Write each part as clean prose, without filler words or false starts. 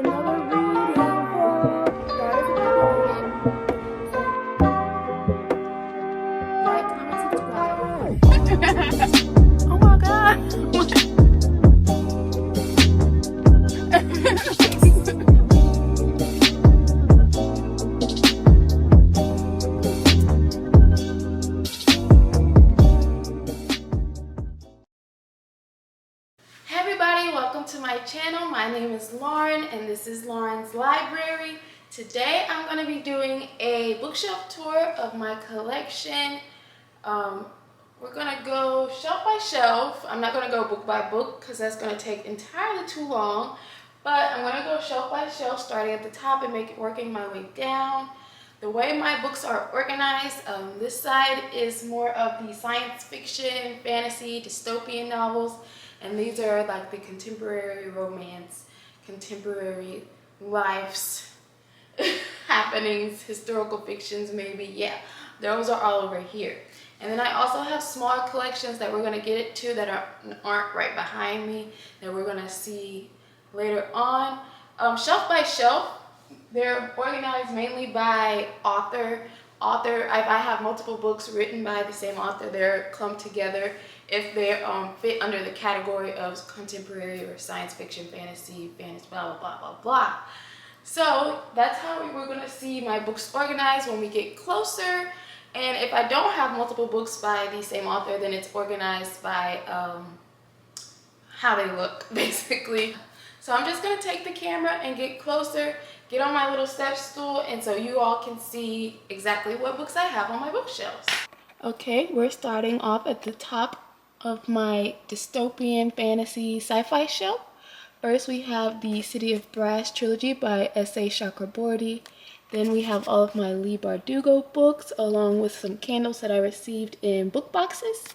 Another reading from Goddess of Liberation. Like, comment, subscribe. Oh my god. Hey everybody, welcome to my channel. My name is Lauren and this is Lauren's Library. Today I'm going to be doing a bookshelf tour of my collection. We're going to go shelf by shelf. I'm not going to go book by book because that's going to take entirely too long. But I'm going to go shelf by shelf, starting at the top and working my way down. The way my books are organized, this side is more of the science fiction, fantasy, dystopian novels. And these are like the contemporary romance, contemporary lives, happenings, historical fictions maybe. Yeah, those are all over here. And then I also have small collections that we're going to get to that aren't right behind me that we're going to see later on. Shelf by shelf, they're organized mainly by author. If I have multiple books written by the same author, they're clumped together if they fit under the category of contemporary or science fiction, fantasy, blah, blah, blah, blah, blah. So that's how we're going to see my books organized when we get closer. And if I don't have multiple books by the same author, then it's organized by how they look, basically. So I'm just going to take the camera and get closer, get on my little step stool, and so you all can see exactly what books I have on my bookshelves. Okay, we're starting off at the top of my dystopian fantasy sci-fi shelf. First we have the City of Brass trilogy by S.A. Chakraborty. Then we have all of my Leigh Bardugo books along with some candles that I received in book boxes.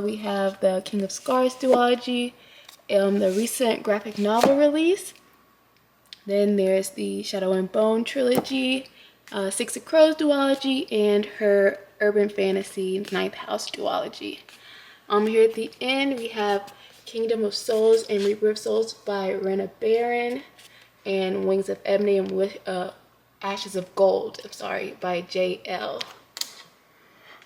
We have the King of Scars duology, the recent graphic novel release. Then there's the Shadow and Bone trilogy, Six of Crows duology, and her urban fantasy Ninth House duology. Here at the end we have Kingdom of Souls and Reaper of Souls by Rena Barron, and Wings of Ebony and Ashes of Gold, by J.L.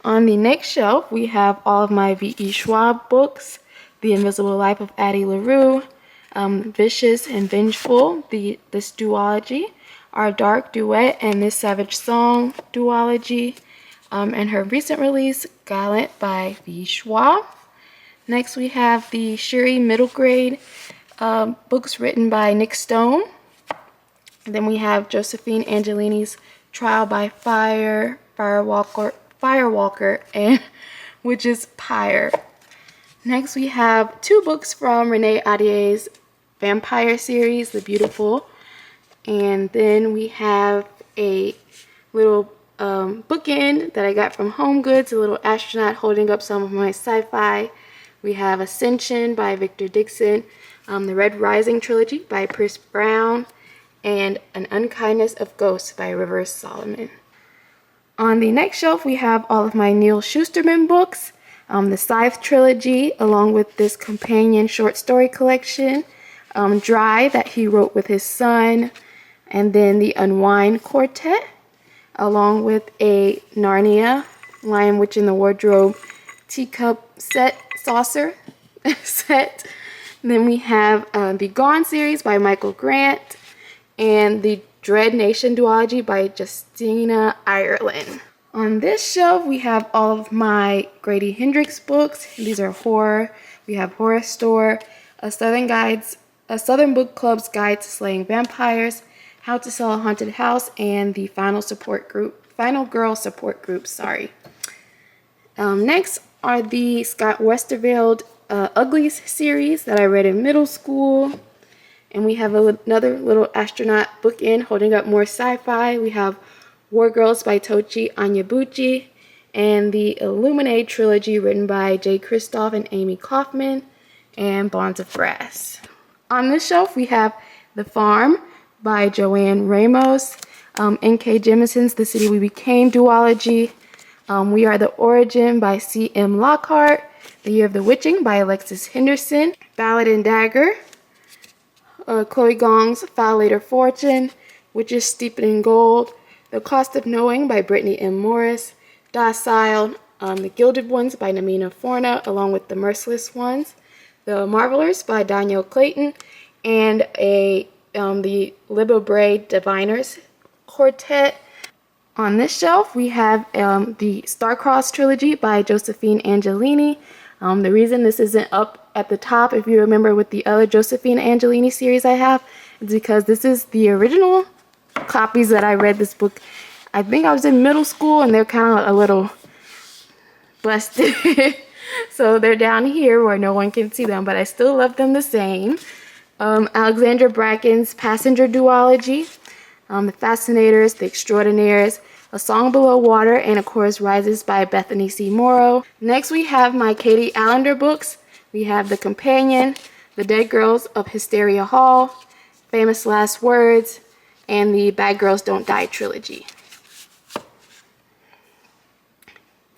On the next shelf we have all of my V.E. Schwab books, The Invisible Life of Addie LaRue, Vicious and Vengeful, this duology, Our Dark Duet and This Savage Song duology, and her recent release, Gallant by V. Schwab. Next we have the Shuri middle grade books written by Nick Stone. And then we have Josephine Angelini's Trial by Fire, Firewalker, and Witch's Pyre. Next we have two books from Renee Audier's vampire series, The Beautiful. And then we have a little bookend that I got from Home Goods, a little astronaut holding up some of my sci-fi. We have Ascension by Victor Dixon, the Red Rising trilogy by Pierce Brown, and An Unkindness of Ghosts by Rivers Solomon. On the next shelf we have all of my Neal Shusterman books, the Scythe trilogy, along with this companion short story collection, Dry, that he wrote with his son, and then the Unwind Quartet, along with a Narnia, Lion, Witch, in the Wardrobe teacup set, saucer set. Then we have the Gone series by Michael Grant, and the Dread Nation duology by Justina Ireland. On this shelf we have all of my Grady Hendrix books. These are horror. We have Horror Store, a Southern Book Club's Guide to Slaying Vampires, How to Sell a Haunted House, and the Final Girl Support Group. Next are the Scott Westerveld Uglies series that I read in middle school. And we have another little astronaut bookend holding up more sci-fi. We have War Girls by Tochi Onyebuchi, and the Illuminate trilogy written by Jay Kristoff and Amy Kaufman, and Bonds of Brass. On this shelf we have The Farm by Joanne Ramos, N.K. Jemison's The City We Became duology, We Are the Origin by C.M. Lockhart, The Year of the Witching by Alexis Henderson, Ballad and Dagger, Chloe Gong's File Later Fortune, Witches Steeped in Gold, The Cost of Knowing by Brittany M. Morris, Docile, The Gilded Ones by Namina Forna, along with The Merciless Ones, The Marvelers by Danielle Clayton, and the Libobre Diviners Quartet. On this shelf, we have the Starcross trilogy by Josephine Angelini. The reason this isn't up at the top, if you remember with the other Josephine Angelini series I have, is because this is the original copies that I read this book. I think I was in middle school and they're kind of a little busted. So they're down here where no one can see them, but I still love them the same. Alexandra Bracken's Passenger Duology, The Fascinators, The Extraordinaires, A Song Below Water, and of course Rises by Bethany C. Morrow. Next we have my Katie Allender books. We have The Companion, The Dead Girls of Hysteria Hall, Famous Last Words, and the Bad Girls Don't Die trilogy.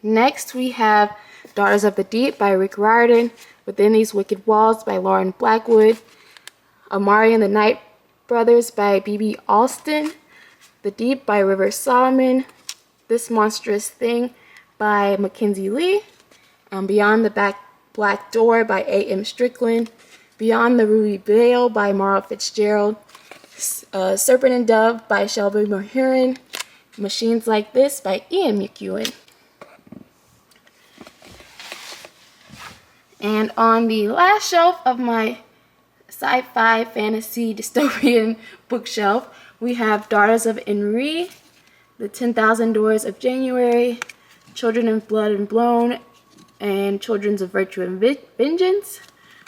Next we have Daughters of the Deep by Rick Riordan, Within These Wicked Walls by Lauren Blackwood, Amari and the Night Brothers by B.B. Alston, The Deep by River Solomon, This Monstrous Thing by Mackenzie Lee, Beyond the Black Door by A.M. Strickland, Beyond the Ruby Veil by Mara Fitzgerald, Serpent and Dove by Shelby Mulherin, Machines Like This by Ian McEwan. And on the last shelf of my sci-fi fantasy dystopian bookshelf, we have Daughters of Enri, The 10,000 Doors of January, Children of Blood and Blown, and Children of Virtue and Vengeance,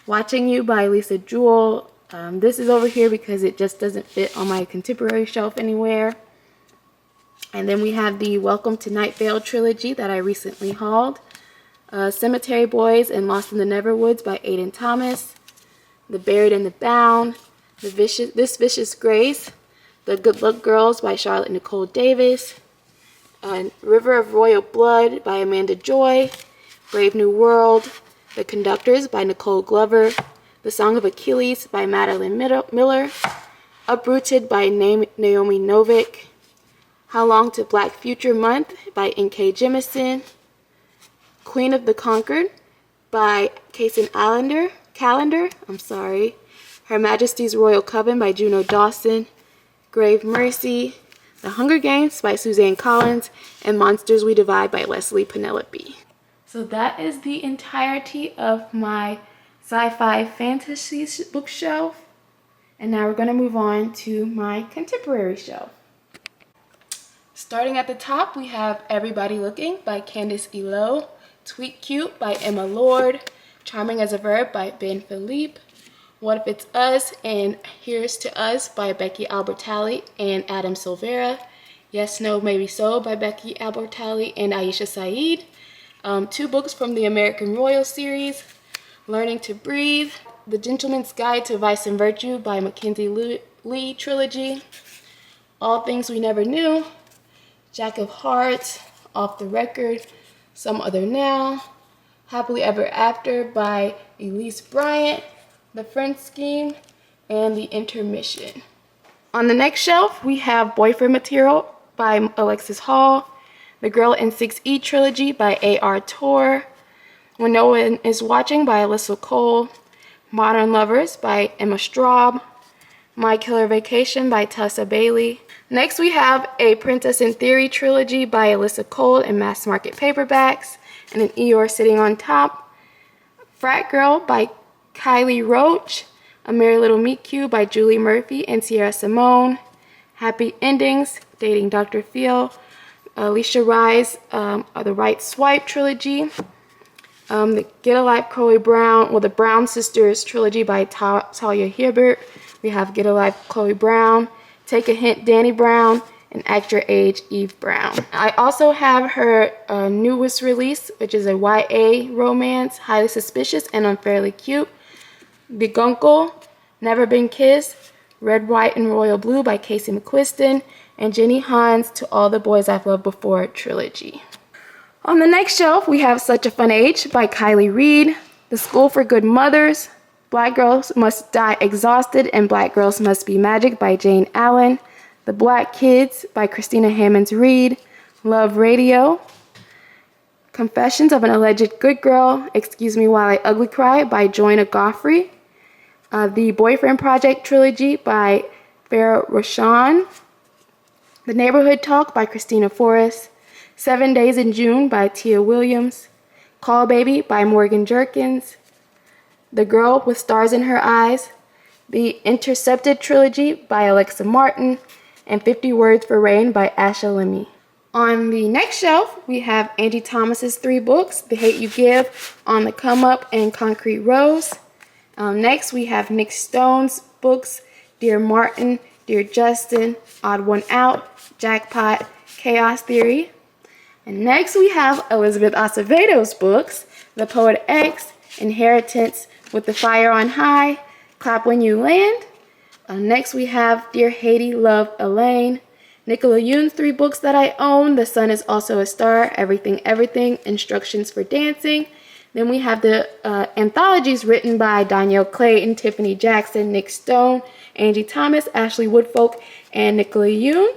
Watching You by Lisa Jewell. This is over here because it just doesn't fit on my contemporary shelf anywhere. And then we have the Welcome to Night Vale trilogy that I recently hauled, Cemetery Boys and Lost in the Neverwoods by Aidan Thomas, The Buried and the Bound, This Vicious Grace, The Good Luck Girls by Charlotte Nicole Davis, River of Royal Blood by Amanda Joy, Brave New World, The Conductors by Nicole Glover, The Song of Achilles by Madeline Miller, Uprooted by Naomi Novik, How Long to Black Future Month by N.K. Jemisin, Queen of the Conquered by Kaysen Callender, Her Majesty's Royal Coven by Juno Dawson, Grave Mercy, The Hunger Games by Suzanne Collins, and Monsters We Divide by Leslie Penelope. So that is the entirety of my sci-fi fantasy bookshelf. And now we're going to move on to my contemporary shelf. Starting at the top, we have Everybody Looking by Candice Elo, Tweet Cute by Emma Lord, Charming as a Verb by Ben Philippe, What If It's Us and Here's to Us by Becky Albertalli and Adam Silvera, Yes, No, Maybe So by Becky Albertalli and Aisha Saeed, 2 books from the American Royal series, Learning to Breathe, The Gentleman's Guide to Vice and Virtue by Mackenzie Lee trilogy, All Things We Never Knew, Jack of Hearts, Off the Record, Some Other Now, Happily Ever After by Elise Bryant, The Friend Scheme, and The Intermission. On the next shelf, we have Boyfriend Material by Alexis Hall, The Girl in 6E trilogy by A.R. Torr, When No One Is Watching by Alyssa Cole, Modern Lovers by Emma Straub, My Killer Vacation by Tessa Bailey. Next we have a Princess in Theory trilogy by Alyssa Cole in mass market paperbacks, and an Eeyore Sitting on Top. Frat Girl by Kylie Roach, A Merry Little Meet Cute by Julie Murphy and Sierra Simone, Happy Endings, Dating Dr. Phil, Alicia Rise, The Right Swipe trilogy, the Get a Life Chloe Brown, the Brown Sisters trilogy by Talia Hibbert. We have Get a Life Chloe Brown, Take a Hint Danny Brown, and Act Your Age Eve Brown. I also have her newest release, which is a YA romance, Highly Suspicious and Unfairly Cute, The Guncle, Never Been Kissed, Red, White, and Royal Blue by Casey McQuiston, and Jenny Han's To All the Boys I've Loved Before trilogy. On the next shelf, we have Such a Fun Age by Kylie Reed, The School for Good Mothers, Black Girls Must Die Exhausted and Black Girls Must Be Magic by Jane Allen. The Black Kids by Christina Hammonds Reed. Love Radio. Confessions of an Alleged Good Girl, Excuse Me While I Ugly Cry by Joanna Goffrey. The Boyfriend Project Trilogy by Farah Rashan. The Neighborhood Talk by Christina Forrest. 7 Days in June by Tia Williams. Call Baby by Morgan Jerkins. The Girl with Stars in Her Eyes. The Intercepted Trilogy by Alexa Martin. And 50 Words for Rain by Asha Lemme. On the next shelf, we have Angie Thomas's 3 books, The Hate You Give, On the Come Up, and Concrete Rose. Next, we have Nick Stone's books, Dear Martin, Dear Justin, Odd One Out, Jackpot, Chaos Theory. And next, we have Elizabeth Acevedo's books, The Poet X, Inheritance, With the Fire on High, Clap When You Land. Next, we have Dear Haiti, Love, Elaine. Nicola Yoon's 3 books that I own, The Sun Is Also a Star, Everything, Everything, Instructions for Dancing. Then we have the anthologies written by Danielle Clayton, Tiffany Jackson, Nick Stone, Angie Thomas, Ashley Woodfolk, and Nicola Yoon.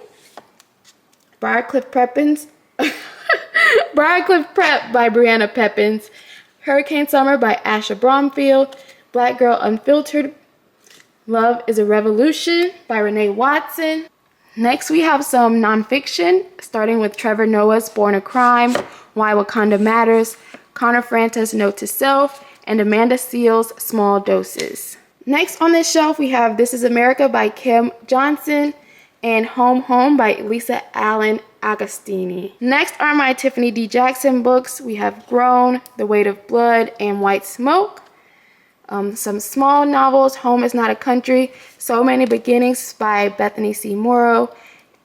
Briarcliff Prep by Brianna Peppins. Hurricane Summer by Asha Bromfield. Black Girl Unfiltered, Love is a Revolution by Renee Watson. Next, we have some nonfiction, starting with Trevor Noah's Born a Crime, Why Wakanda Matters, Connor Franta's Note to Self, and Amanda Seal's Small Doses. Next on this shelf, we have This is America by Kim Johnson and Home Home by Lisa Allen Agostini. Next are my Tiffany D. Jackson books. We have Grown, The Weight of Blood, and White Smoke. Some small novels, Home is Not a Country, So Many Beginnings by Bethany C. Morrow,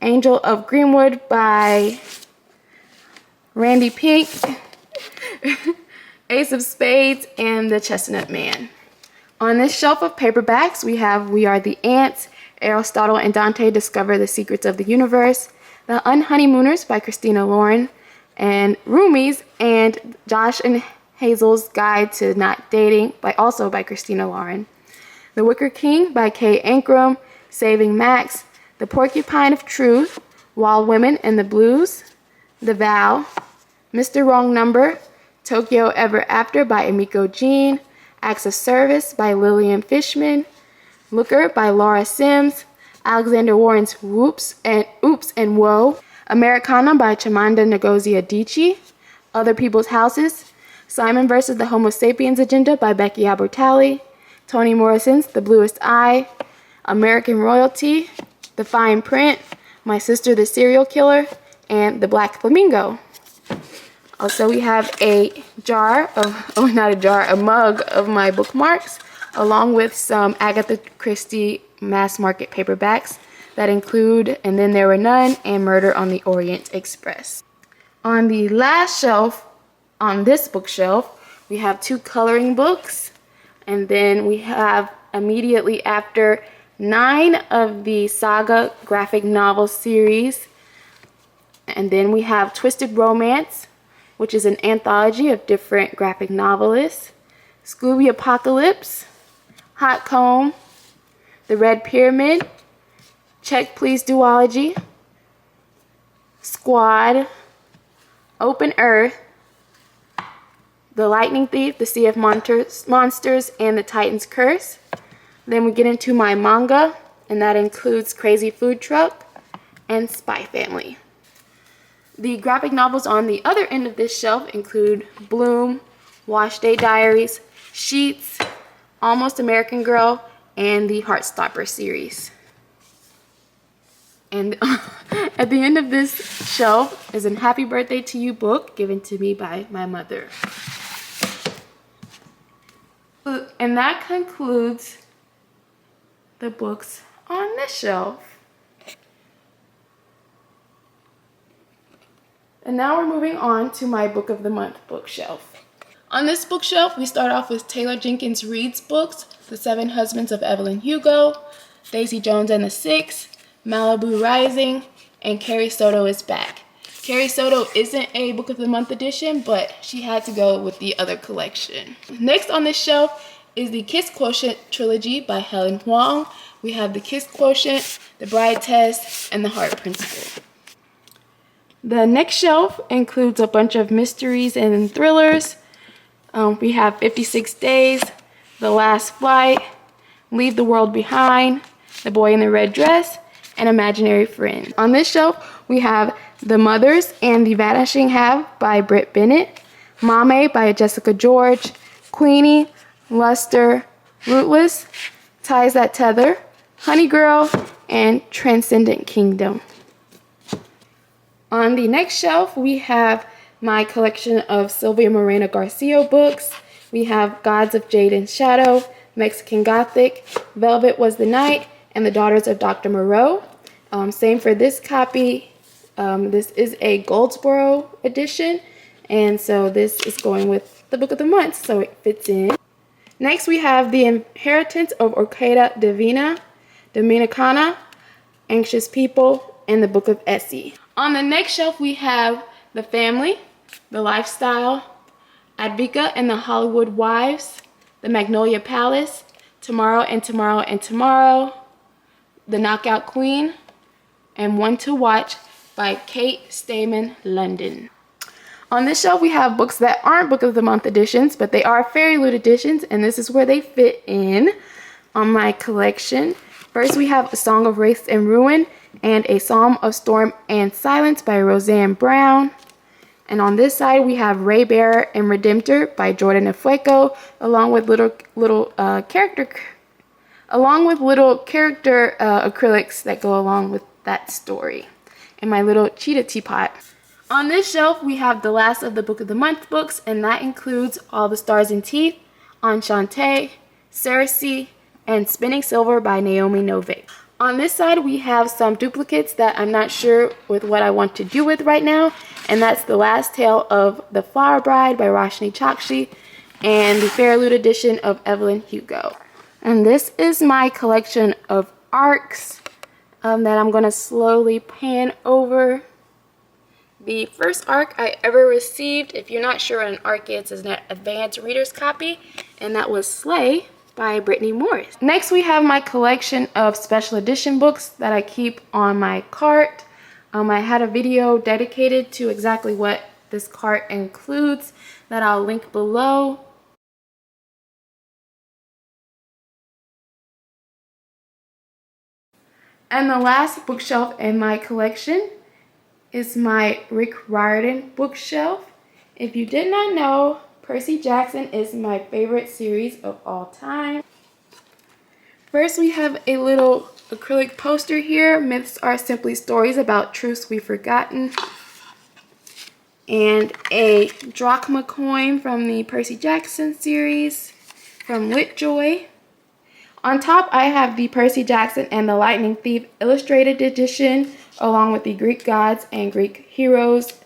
Angel of Greenwood by Randy Pink, Ace of Spades, and The Chestnut Man. On this shelf of paperbacks, we have We Are the Ants, Aristotle and Dante Discover the Secrets of the Universe, The Unhoneymooners by Christina Lauren, and Roomies, and Josh and Hazel's Guide to Not Dating, also by Christina Lauren. The Wicker King by Kay Ankrum, Saving Max, The Porcupine of Truth, Wild Women and the Blues, The Vow, Mr. Wrong Number, Tokyo Ever After by Emiko Jean, Acts of Service by Lillian Fishman, Looker by Laura Sims, Alexander Warren's Oops and Whoa, Americana by Chimamanda Ngozi Adichie, Other People's Houses, Simon vs. the Homo Sapiens Agenda by Becky Albertalli, Toni Morrison's The Bluest Eye, American Royalty, The Fine Print, My Sister the Serial Killer, and The Black Flamingo. Also, we have a mug of my bookmarks, along with some Agatha Christie mass market paperbacks that include And Then There Were None and Murder on the Orient Express. On the last shelf, on this bookshelf, we have 2 coloring books, and then we have immediately after 9 of the Saga graphic novel series, and then we have Twisted Romance, which is an anthology of different graphic novelists, Scooby Apocalypse, Hot Comb, The Red Pyramid, Check Please Duology, Squad, Open Earth, The Lightning Thief, The Sea of Monsters, and The Titan's Curse. Then we get into my manga, and that includes Crazy Food Truck and Spy Family. The graphic novels on the other end of this shelf include Bloom, Wash Day Diaries, Sheets, Almost American Girl, and the Heartstopper series. And at the end of this shelf is a Happy Birthday to You book given to me by my mother. And that concludes the books on this shelf. And now we're moving on to my Book of the Month bookshelf. On this bookshelf, we start off with Taylor Jenkins Reid's books, The Seven Husbands of Evelyn Hugo, Daisy Jones and the Six, Malibu Rising, and Carrie Soto is Back. Carrie Soto isn't a Book of the Month edition, but she had to go with the other collection. Next on this shelf is the Kiss Quotient trilogy by Helen Huang. We have the Kiss Quotient, the Bride Test, and the Heart Principle. The next shelf includes a bunch of mysteries and thrillers. We have 56 Days, The Last Flight, Leave the World Behind, The Boy in the Red Dress, and Imaginary Friend. On this shelf, we have The Mothers and the Vanishing Half by Britt Bennett, Mame by Jessica George, Queenie, Luster, Rootless, Ties That Tether, Honey Girl, and Transcendent Kingdom. On the next shelf, we have my collection of Sylvia Moreno Garcia books. We have Gods of Jade and Shadow, Mexican Gothic, Velvet Was the Night, and The Daughters of Dr. Moreau. Same for this copy. This is a Goldsboro edition, and so this is going with the book of the month, so it fits in. Next, we have The Inheritance of Orquídea Divina, Dominicana, Anxious People, and the Book of Essie. On the next shelf, we have The Family, The Lifestyle, Advika and the Hollywood Wives, The Magnolia Palace, Tomorrow and Tomorrow and Tomorrow, The Knockout Queen, and One to Watch by Kate Stayman London. On this shelf, we have books that aren't Book of the Month editions, but they are Fairy Loot editions, and this is where they fit in on my collection. First, we have A Song of Wraith and Ruin and A Psalm of Storm and Silence by Roseanne Brown. And on this side, we have Ray Bearer and Redemptor by Jordan Afueco, along with little character acrylics that go along with that story. And my little cheetah teapot. On this shelf, we have the last of the Book of the Month books, and that includes All the Stars and Teeth, Enchante, Cersei, and Spinning Silver by Naomi Novik. On this side, we have some duplicates that I'm not sure with what I want to do with right now, and that's The Last Tale of the Flower Bride by Roshni Chokshi and the Fairy Loot edition of Evelyn Hugo. And this is my collection of ARCs that I'm going to slowly pan over. The first ARC I ever received, if you're not sure what an ARC is an advanced reader's copy, and that was Slay by Brittany Morris. Next, we have my collection of special edition books that I keep on my cart. I had a video dedicated to exactly what this cart includes that I'll link below. And the last bookshelf in my collection is my Rick Riordan bookshelf. If you did not know, Percy Jackson is my favorite series of all time. First, we have a little acrylic poster here. Myths are simply stories about truths we've forgotten. And a drachma coin from the Percy Jackson series from Litjoy. On top, I have the Percy Jackson and the Lightning Thief Illustrated Edition, along with the Greek Gods and Greek Heroes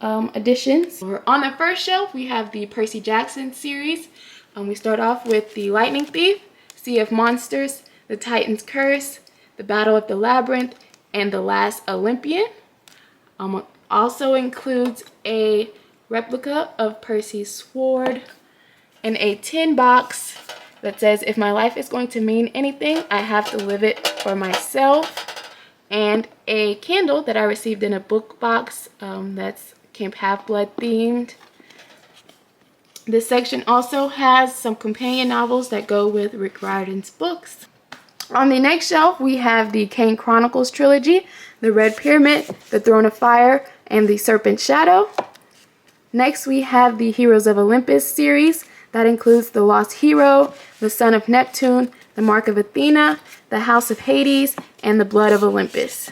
editions. On the first shelf, we have the Percy Jackson series. We start off with the Lightning Thief, Sea of Monsters, The Titan's Curse, The Battle of the Labyrinth, and The Last Olympian. Also includes a replica of Percy's sword and a tin box that says, if my life is going to mean anything, I have to live it for myself. And a candle that I received in a book box that's Camp Half-Blood themed. This section also has some companion novels that go with Rick Riordan's books. On the next shelf, we have the Kane Chronicles trilogy, The Red Pyramid, The Throne of Fire, and The Serpent's Shadow. Next, we have the Heroes of Olympus series. That includes The Lost Hero, The Son of Neptune, The Mark of Athena, The House of Hades, and The Blood of Olympus.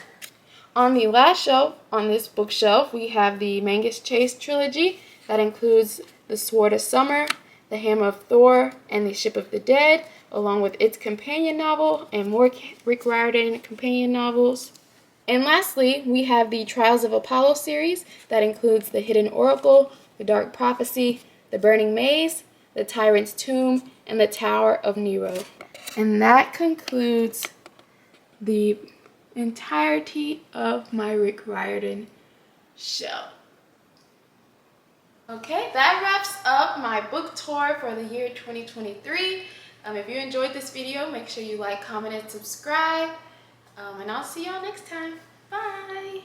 On the last shelf, on this bookshelf, we have the Mangus Chase trilogy. That includes The Sword of Summer, The Hammer of Thor, and The Ship of the Dead, along with its companion novel and more Rick Riordan companion novels. And lastly, we have the Trials of Apollo series. That includes The Hidden Oracle, The Dark Prophecy, The Burning Maze, The Tyrant's Tomb, and The Tower of Nero. And that concludes the entirety of my Rick Riordan shelf. Okay, that wraps up my book tour for the year 2023. If you enjoyed this video, make sure you like, comment, and subscribe. And I'll see y'all next time. Bye!